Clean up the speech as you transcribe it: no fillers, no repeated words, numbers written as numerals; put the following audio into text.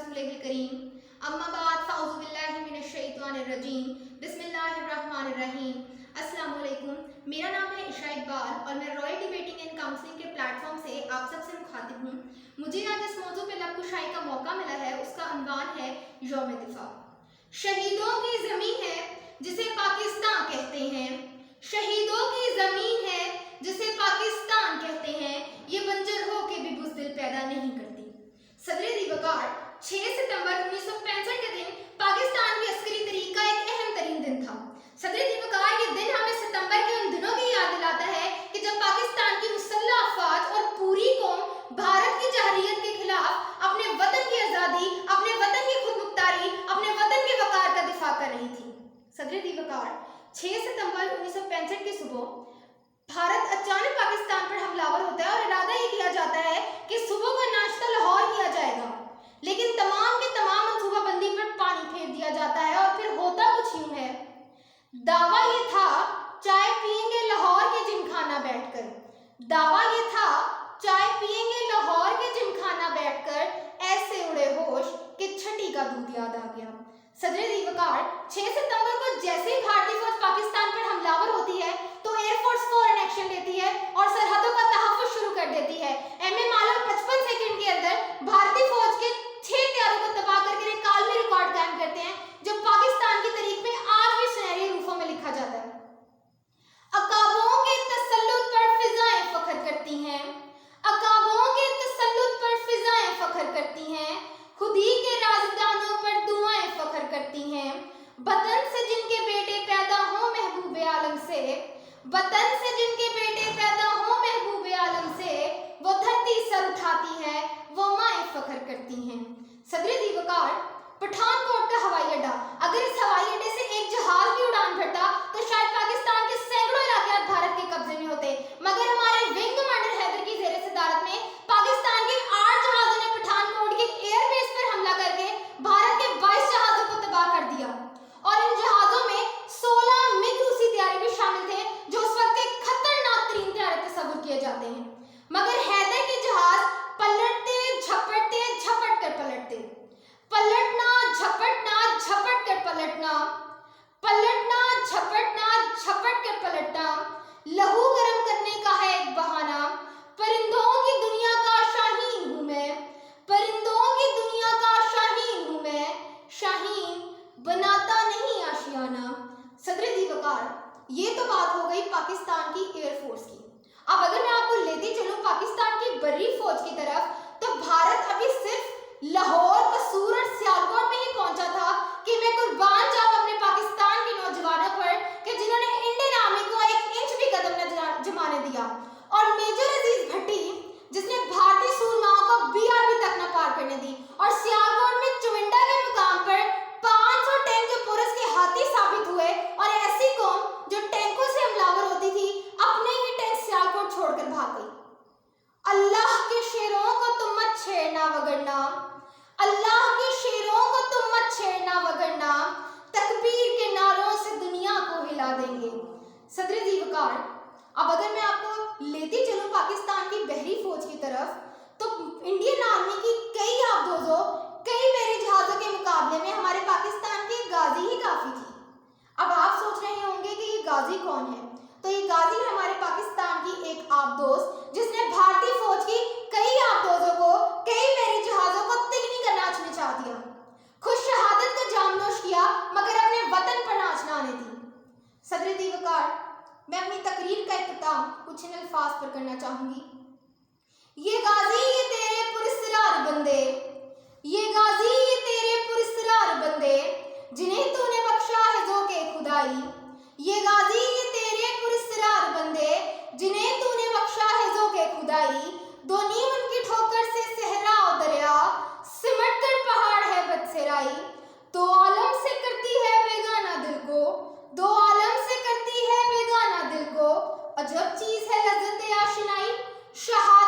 रसूलिल करीम अम्मा बाद फ़अऊज़ु बिल्लाहि मिनश शैतानिर रजीम बिस्मिल्लाहिर्रहमानिर रहीम। अस्सलाम वालेकुम। मेरा नाम है इशा इकबाल और मैं रॉयल डिबेटिंग एंड काउंसलिंग के प्लेटफॉर्म से आप सबसे मुखातिब हूँ। मुझे आज इस मौजू पे लबकुशाई का मौका मिला है, उसका अनवान है यौम दिफा। शहीदों की ज़मीन है जिसे पाकिस्तान कहते हैं, शहीदों की ज़मीन है जिसे पाकिस्तान कहते हैं, ये बंजर हो के भी बुज़दिल पैदा नहीं करती। सदर दिवकार 6 सितंबर 1965 के दिन पाकिस्तान की अस्करी तहरीक का एक अहम तरीन दिन था। सदर दिवकार ये दिन हमें सितंबर के उन दिनों की याद दिलाता है कि जब पाकिस्तान की मुसल्लह अफवाज और पूरी कौम भारत की जहरियत के खिलाफ अपने वतन की आज़ादी, अपने वतन की खुदमुख्तारी, अपने वतन के वकार का दिफा कर रही थी। सदर दिवकार 6 सितंबर 1965 की सुबह भारत अचानक पाकिस्तान पर हमलावर होता है और इरादा ये किया जाता है कि सुबह का नाश्ता लाहौर किया जाएगा, लेकिन तमाम के तमाम मंसूबाबंदी पर पानी फेर दिया जाता है और फिर होता कुछ यूं है। दावा ये था चाय पिएंगे लाहौर के जिमखाना बैठकर, दावा ये था चाय पिएंगे लाहौर के जिमखाना बैठकर, ऐसे उड़े होश कि छठी का दूध याद आ गया। सदर दिवकार 6 सितंबर को जैसे ही भारतीय फौज पाकिस्तान पर हमलावर होती है तो एयरफोर्स फौरन एक्शन लेती है और सरहदों का तहफ़्फ़ुज़ शुरू कर देती है। मालूम 55 सेकंड के अंदर भारतीय फौज के 6 हथियारों को तबाह करके एक कालमी रिकॉर्ड कायम करते हैं जो पाकिस्तान की तारीख में आज भी सुनहरे रूपों में लिखा जाता है। अकाबों के तसल्लुत पर फिजाएं फख्र करती हैं, अकाबों के तसल्लुत पर फिजाएं फख्र करती हैं, खुदी के राजदानों पर दुआएं फख्र करती हैं। वतन से जिनके बेटे पैदा हों महबूबे आलम से, वतन से जिनके बेटे पैदा हों महबूबे आलम से, वो धरती सर उठाती है, वो माएं फख्र करती हैं। सदर दिवकार पठानकोट का हवाई अड्डा, अगर इस हवाई अड्डे से एक जहाज भी उड़ान भरता तो शायद पाकिस्तान के सैकड़ों इलाके आज भारत के कब्जे में होते, मगर हमारे विंग कमांडर हैदर की ज़ेर सदारत में पाकिस्तान के 8 जहाजों ने पठानकोट के एयरबेस पर हमला करके भारत के 22 जहाजों को तबाह कर दिया और इन जहाजों में 16 मिग रूसी तैयारी भी शामिल थे जो उस वक्त एक खतरनाक तरीन तैयारी तस्वुर किए जाते हैं। मगर हैदर के जहाज पलटते झपटते झपट कर पलटते, पलटना झपटना झपट कर पलटना, पलटना झपटना झपट कर पलटना, लहू गर्म करने का है एक बहाना। परिंदों की दुनिया का शाहीन हूँ मैं, परिंदों की दुनिया का शाहीन हूँ मैं, शाहीन बनाता नहीं आशियाना। सदर दिवकार ये तो बात हो गई पाकिस्तान की एयरफोर्स की। अब अगर मैं आपको लेती चलूं पाकिस्तान की बर्री फौज की तरफ, तो भारत अभी सिर्फ लाहौर, कसूर और सियालकोट में ही पहुंचा था कि मैं कुर्बान जाऊं अपने पाकिस्तान के नौजवानों पर कि जिन्होंने इंडियन आर्मी को 1 इंच भी कदम न जमाने दिया, और मेजर अजीज भट्टी जिसने भारतीय सूरमाओं को BRB तक न पार करने दी, और सियालकोट में चुविंडा के मुकाम पर 500 टैंक जो पुरस के हाथी साबित हुए, और ऐसी कौम जो टैंकों से हमलावर होती थी अपने ही टैंक सियालकोट छोड़कर भाग गई। अल्लाह के शेरों को तुम मत छेड़ना वगरना, अल्लाह के शेरों को तुम मत छेड़ना वगरना, तकबीर के नारों से दुनिया को हिला देंगे। सदर दिवकार अब अगर मैं आपको लेती चलूं पाकिस्तान की बहरी फौज की तरफ, तो इंडियन आर्मी की कई आबदोजों, कई बहरी जहाजों के मुकाबले में हमारे पाकिस्तान के गाजी ही काफ़ी थी। अब आप सोच रहे होंगे कि ये गाजी कौन है, तो ये गाजी है हमारे पाकिस्तान की एक आबदोज जिसने भारतीय फौज की कई आबदोजों को, कई बहरी जहाजों को तिगनी का नाच नचा दिया, खुद शहादत का जाम नोश किया, मगर अपने वतन पर नाच ना आने दी। सदर दिवकार मैं अपनी तकरीर का इख्तिताम कुछ इन अल्फाज पर करना चाहूंगी। ये गाजी ये तेरे पुरस्कार बंदे, ये गाजी ये तेरे पुरस्कार बंदे, जिन्हें तूने बख्शा है जो के खुदाई, ये गाजी ये तेरे पुरस्कार बंदे, जिन्हें तूने बख्शा है जो के खुदाई। दो नीम उनकी ठोकर से सहरा और दरिया, सिमट कर पहाड़ है बदसेराई। दो आलम से करती है बेगाना दिल को, दो आलम से करती है बेगाना दिल को, अजब चीज है लज्जत आशिनाई। शहा